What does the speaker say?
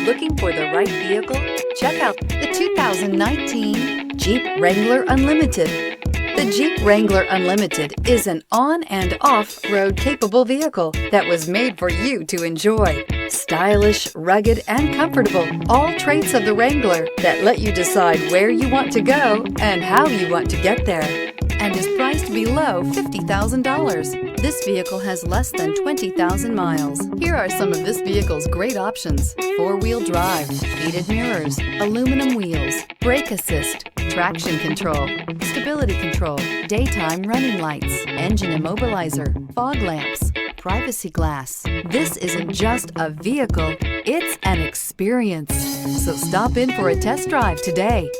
Looking for the right vehicle? Check out the 2019 Jeep Wrangler Unlimited. The Jeep Wrangler Unlimited is an on- and off-road capable vehicle that was made for you to enjoy. Stylish, rugged, and comfortable, all traits of the Wrangler that let you decide where you want to go and how you want to get there, and is priced below $50,000. This vehicle has less than 20,000 miles. Here are some of this vehicle's great options: four-wheel drive, heated mirrors, aluminum wheels, brake assist, traction control, stability control, daytime running lights, engine immobilizer, fog lamps, privacy glass. This isn't just a vehicle, it's an experience. So stop in for a test drive today.